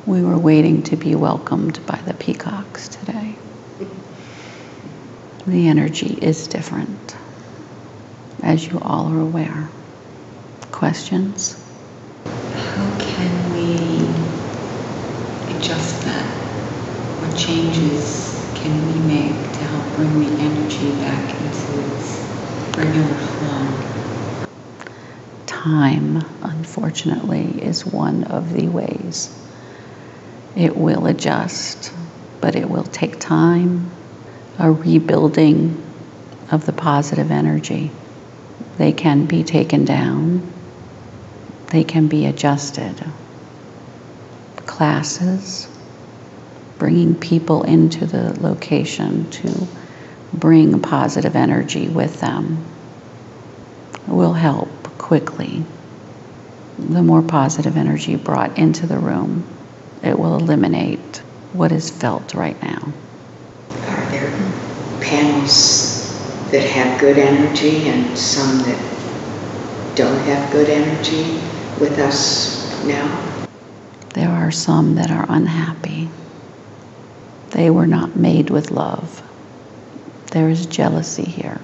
We were waiting to be welcomed by the peacocks today. The energy is different, as you all are aware. Questions? How can we adjust that? What changes can we make to help bring the energy back into its regular flow? Time, unfortunately, is one of the ways. It will adjust, but it will take time, a rebuilding of the positive energy. They can be taken down. They can be adjusted. Classes, bringing people into the location to bring positive energy with them will help quickly. The more positive energy brought into the room, it will eliminate what is felt right now. Are there panels that have good energy and some that don't have good energy with us now? There are some that are unhappy. They were not made with love. There is jealousy here.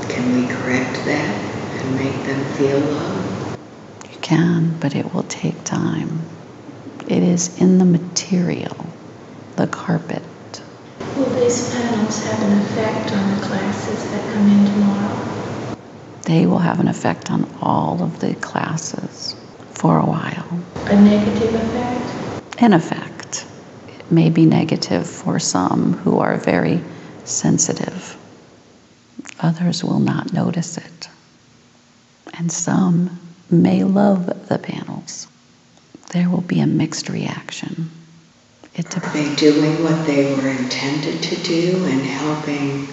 Can we correct that and make them feel love? You can, but it will take time. It is in the material, the carpet. Will these panels have an effect on the classes that come in tomorrow? They will have an effect on all of the classes for a while. A negative effect? In effect, it may be negative for some who are very sensitive. Others will not notice it. And some may love the panels. There will be a mixed reaction. Are they doing what they were intended to do and helping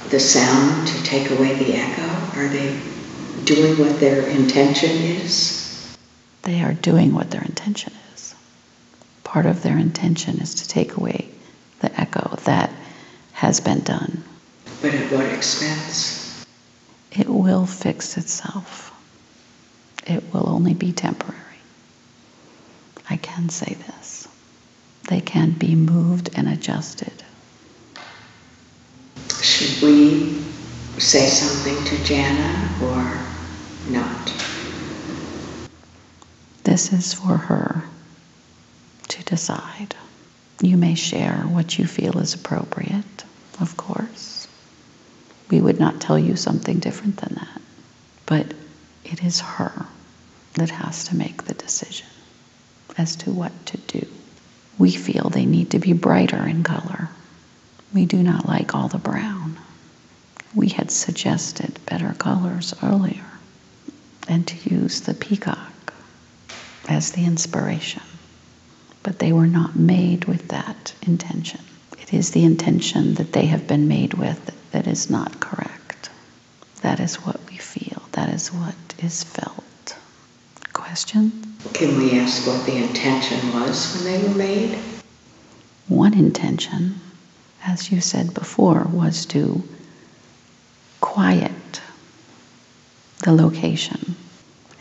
the sound to take away the echo? Are they doing what their intention is? They are doing what their intention is. Part of their intention is to take away the echo. That has been done. But at what expense? It will fix itself. It will only be temporary. I can say this. They can be moved and adjusted. Should we say something to Jana or not? This is for her to decide. You may share what you feel is appropriate, of course. We would not tell you something different than that. But it is her that has to make the decision as to what to do. We feel they need to be brighter in color. We do not like all the brown. We had suggested better colors earlier and to use the peacock as the inspiration. But they were not made with that intention. It is the intention that they have been made with that is not correct. That is what we feel. That is what is felt. Question? Can we ask what the intention was when they were made? One intention, as you said before, was to quiet the location.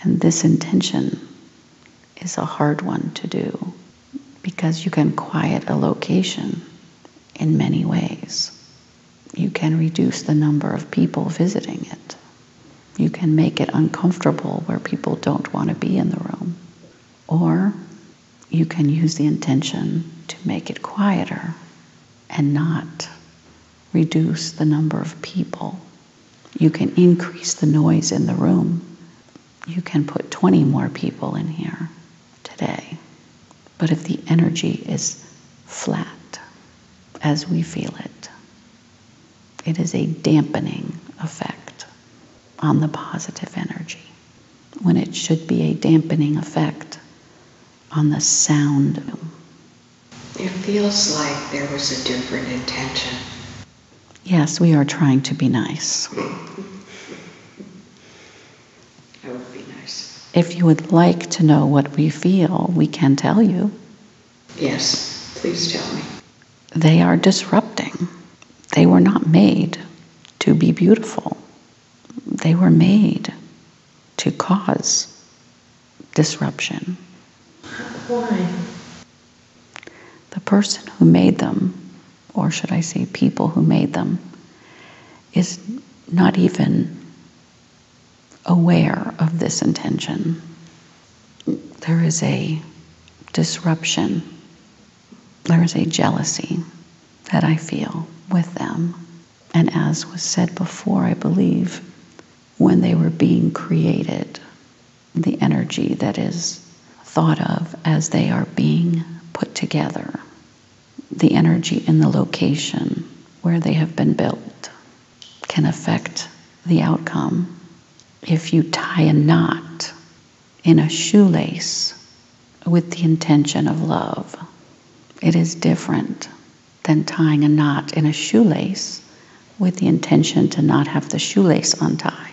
And this intention is a hard one to do because you can quiet a location in many ways. You can reduce the number of people visiting it. You can make it uncomfortable where people don't want to be in the room. Or you can use the intention to make it quieter and not reduce the number of people. You can increase the noise in the room. You can put 20 more people in here today. But if the energy is flat, as we feel it, it is a dampening effect on the positive energy, when it should be a dampening effect on the sound. It feels like there was a different intention. Yes, we are trying to be nice. That would be nice. If you would like to know what we feel, we can tell you. Yes, please tell me. They are disrupting. They were not made to be beautiful. They were made to cause disruption. Why? person who made them, or should I say people who made them, is not even aware of this intention. There is a disruption. There is a jealousy that I feel with them. And as was said before, I believe, when they were being created, the energy that is thought of as they are being put together, the energy in the location where they have been built, can affect the outcome. If you tie a knot in a shoelace with the intention of love, it is different than tying a knot in a shoelace with the intention to not have the shoelace untie.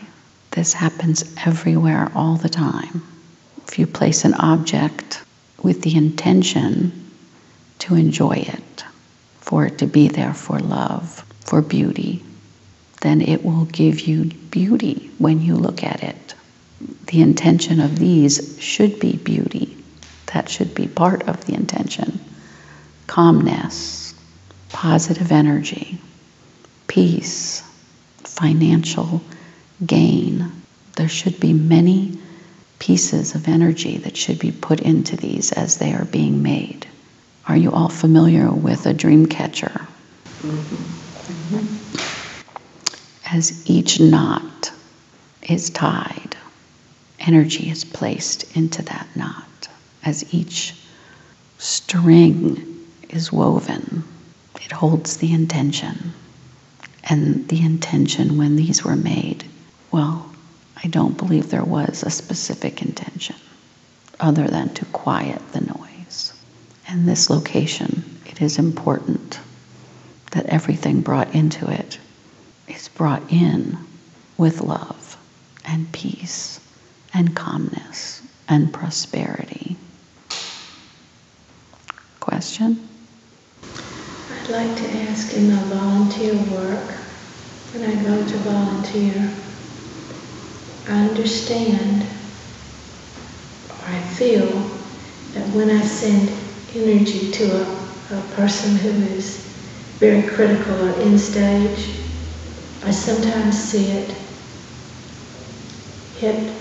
This happens everywhere all the time. If you place an object with the intention to enjoy it, for it to be there for love, for beauty, then it will give you beauty when you look at it. The intention of these should be beauty. That should be part of the intention. Calmness, positive energy, peace, financial gain. There should be many pieces of energy that should be put into these as they are being made. Are you all familiar with a dream catcher? Mm-hmm. Mm-hmm. As each knot is tied, energy is placed into that knot. As each string is woven, it holds the intention. And the intention when these were made, well, I don't believe there was a specific intention other than to quiet the noise. And this location, it is important that everything brought into it is brought in with love and peace and calmness and prosperity. Question? I'd like to ask in my volunteer work, when I go to volunteer, I understand, or I feel, that when I send energy to a person who is very critical or in stage, I sometimes see it hit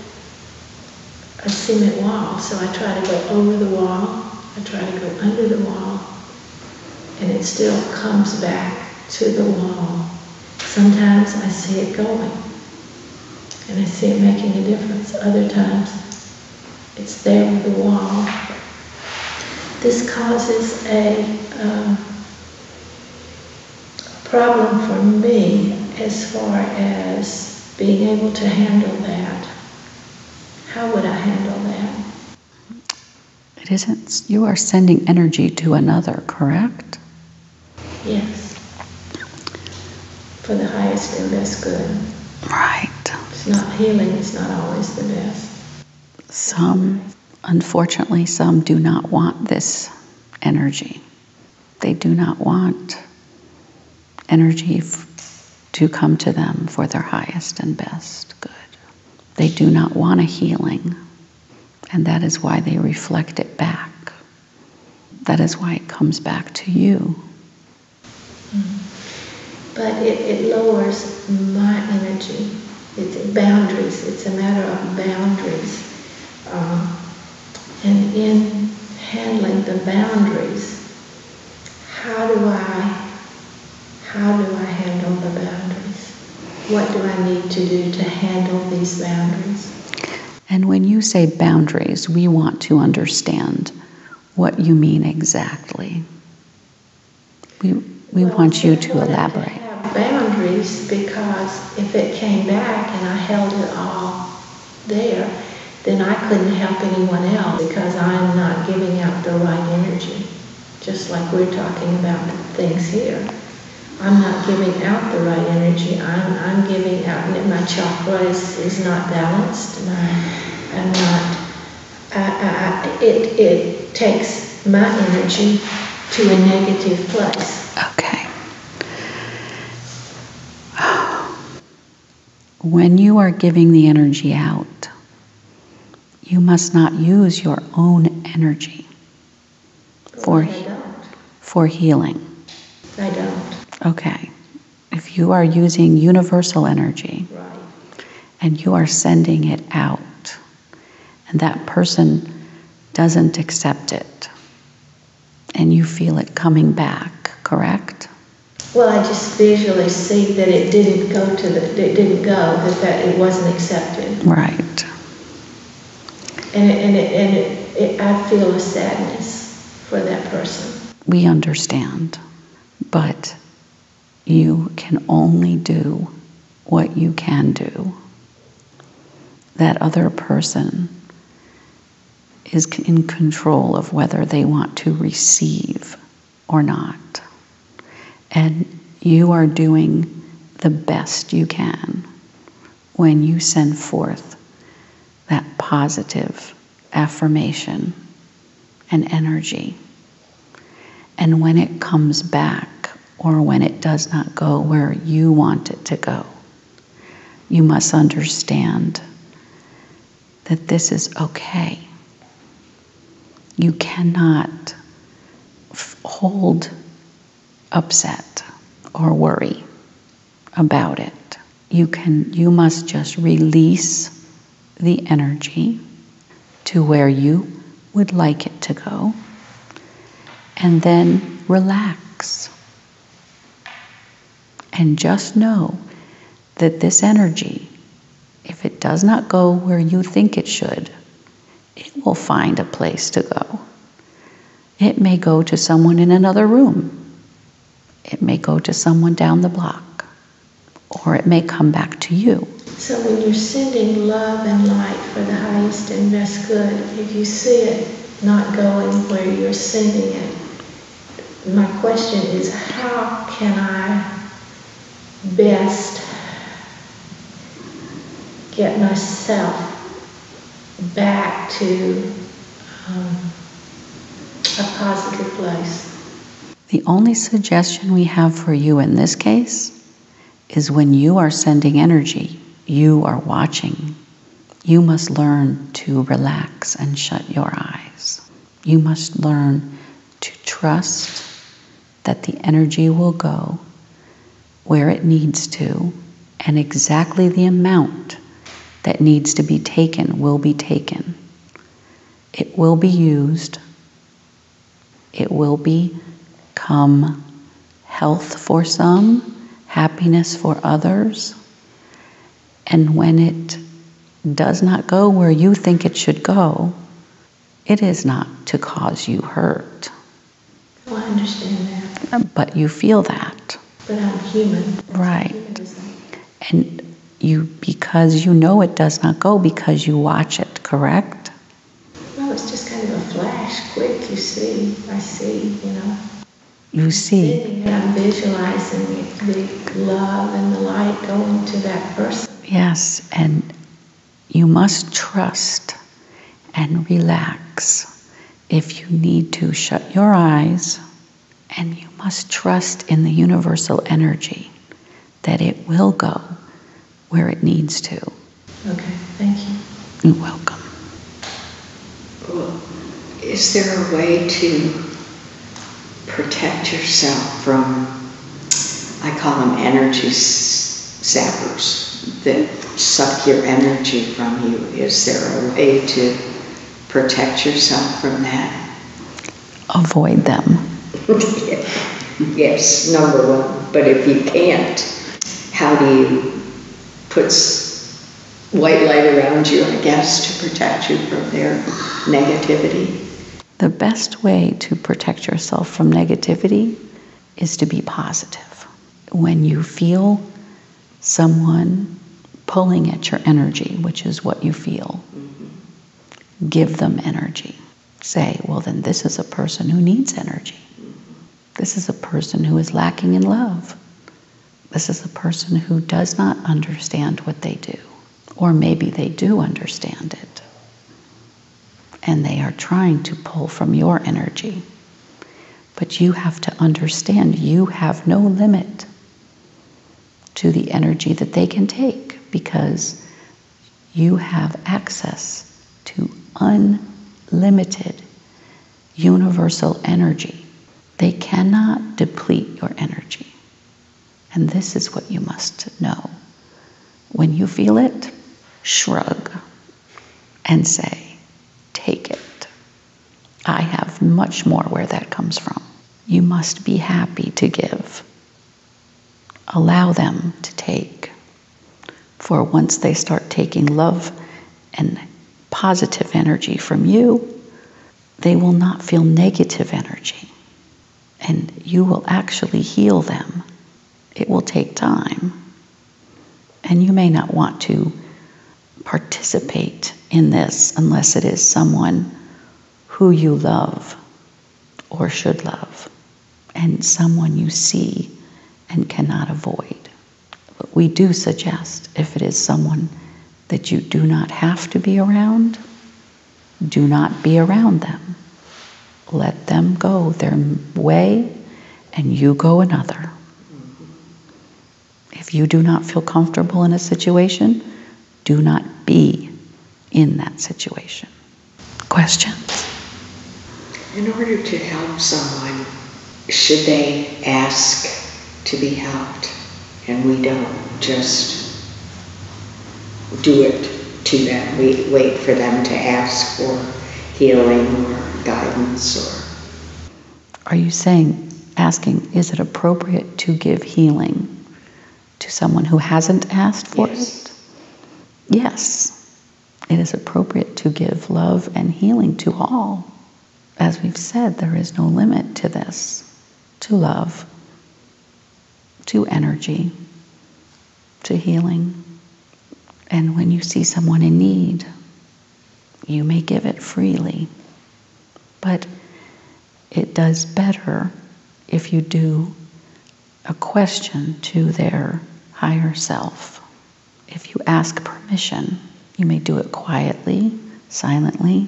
a cement wall. So I try to go over the wall, I try to go under the wall, and it still comes back to the wall. Sometimes I see it going, and I see it making a difference. Other times, it's there with the wall. This causes a problem for me as far as being able to handle that. How would I handle that? It isn't, you are sending energy to another, correct? Yes. For the highest and best good. Right. It's not healing, it's not always the best. Unfortunately, some do not want this energy. They do not want energy to come to them for their highest and best good. They do not want a healing, and that is why they reflect it back. That is why it comes back to you. But it lowers my energy. It's boundaries. It's a matter of boundaries. And in handling the boundaries, how do I handle the boundaries? What do I need to do to handle these boundaries? And when you say boundaries, we want to understand what you mean exactly. We want you to elaborate. I have boundaries because if it came back and I held it all there, then I couldn't help anyone else because I'm not giving out the right energy. Just like we're talking about things here. I'm not giving out the right energy. I'm giving out, and my chakra is not balanced, and it takes my energy to a negative place. Okay. When you are giving the energy out, you must not use your own energy for for healing? I don't. Okay. If you are using universal energy, Right. and you are sending it out, and that person doesn't accept it, and you feel it coming back, correct? Well, I just visually see that it didn't go that it wasn't accepted. Right. And I feel a sadness for that person. We understand, but you can only do what you can do. That other person is in control of whether they want to receive or not. And you are doing the best you can when you send forth that positive affirmation and energy. And when it comes back, or when it does not go where you want it to go, you must understand that this is okay. You cannot hold upset or worry about it. You must just release the energy to where you would like it to go, and then relax. And just know that this energy, if it does not go where you think it should, it will find a place to go. It may go to someone in another room. It may go to someone down the block. Or it may come back to you. So when you're sending love and light for the highest and best good, if you see it not going where you're sending it, my question is, how can I best get myself back to a positive place? The only suggestion we have for you in this case is when you are sending energy, you are watching. You must learn to relax and shut your eyes. You must learn to trust that the energy will go where it needs to, and exactly the amount that needs to be taken will be taken. It will be used. It will become health for some, happiness for others. And when it does not go where you think it should go, it is not to cause you hurt. Well, I understand that. But you feel that. But I'm human. Right. And because you know it does not go because you watch it, correct? No, it's just kind of a flash, quick, I see, You see. And I'm visualizing the love and the light going to that person. Yes, and you must trust and relax. If you need to, shut your eyes, and you must trust in the universal energy that it will go where it needs to. Okay, thank you. You're welcome. Well, is there a way to protect yourself from, I call them energy zappers, that suck your energy from you? Is there a way to protect yourself from that? Avoid them. Yes, number one. But if you can't, how do you put white light around you, I guess, to protect you from their negativity? The best way to protect yourself from negativity is to be positive. When you feel someone pulling at your energy, which is what you feel, give them energy. Say, well, then this is a person who needs energy. This is a person who is lacking in love. This is a person who does not understand what they do. Or maybe they do understand it. And they are trying to pull from your energy. But you have to understand you have no limit to the energy that they can take, because you have access to unlimited universal energy They cannot deplete your energy. And this is what you must know. When you feel it, shrug and say, take it. I have much more where that comes from. You must be happy to give. Allow them to take. For once they start taking love and positive energy from you, they will not feel negative energy. And you will actually heal them. It will take time. And you may not want to participate in this unless it is someone who you love or should love, and someone you see and cannot avoid. But we do suggest, if it is someone that you do not have to be around, do not be around them. Let them go their way and you go another. If you do not feel comfortable in a situation, do not be in that situation. Questions? In order to help someone, should they ask to be helped? And we don't just do it to them. We wait for them to ask for healing or guidance or... Are you asking, is it appropriate to give healing to someone who hasn't asked for it? Yes. It is appropriate to give love and healing to all. As we've said, there is no limit to this, to love, to energy, to healing. And when you see someone in need, you may give it freely. But it does better if you do a question to their higher self. If you ask permission, you may do it quietly, silently,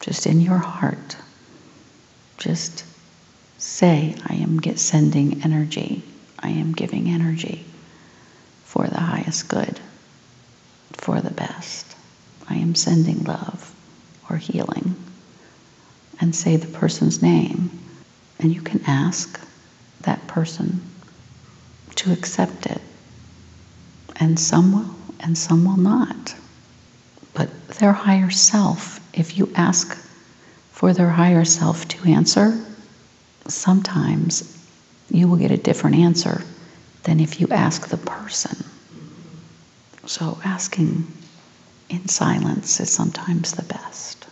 just in your heart. Just say, I am sending energy. I am giving energy for the highest good, for the best. I am sending love or healing. And say the person's name. And you can ask that person to accept it. And some will, and some will not. But their higher self, if you ask for their higher self to answer, sometimes you will get a different answer than if you ask the person. So asking in silence is sometimes the best.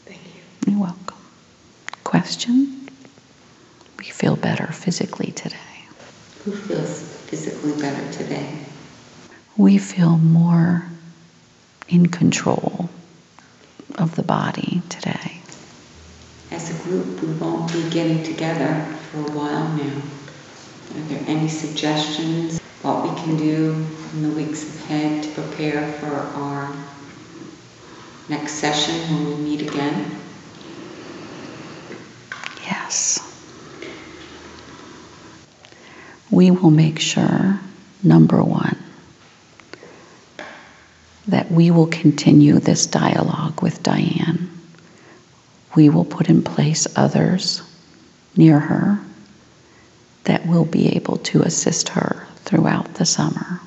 Thank you. You're welcome. Question? We feel better physically today. Who feels physically better today? We feel more in control of the body today. As a group, we won't be getting together for a while now. Are there any suggestions what we can do in the weeks ahead to prepare for our next session when we meet again? Yes. We will make sure, number one, that we will continue this dialogue with Dianne. We will put in place others near her that will be able to assist her throughout the summer.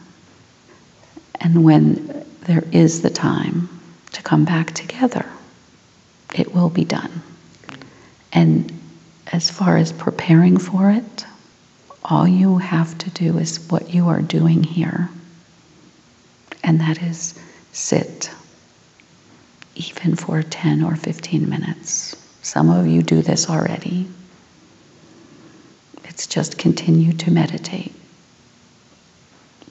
And when there is the time to come back together, it will be done. And as far as preparing for it, all you have to do is what you are doing here. And that is sit, even for 10 or 15 minutes. Some of you do this already. It's just continue to meditate.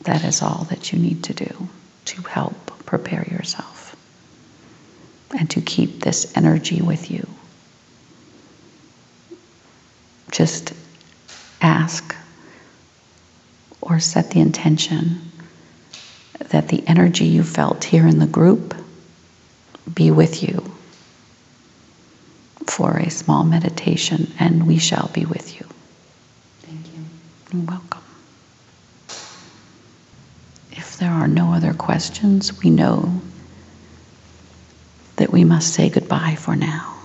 That is all that you need to do to help prepare yourself and to keep this energy with you. Just ask or set the intention that the energy you felt here in the group be with you for a small meditation, and we shall be with you. Thank you. You're welcome. If there are no other questions, we know that we must say goodbye for now.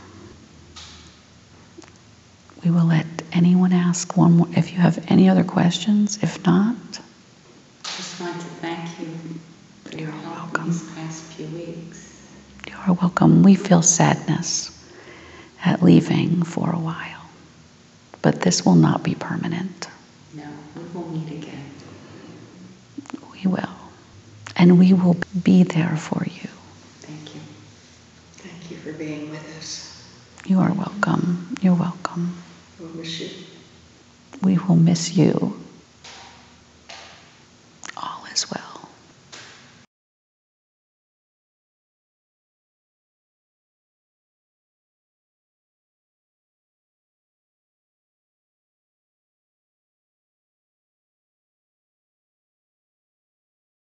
We We will let anyone ask one more if you have any other questions. If not, Just want to thank you for your help in these past few weeks. You are welcome. We feel sadness at leaving for a while, but this will not be permanent. No, we will meet again. We will. And we will be there for you. Thank you. Thank you for being with us. You are welcome. You're welcome. We'll miss you. We will miss you.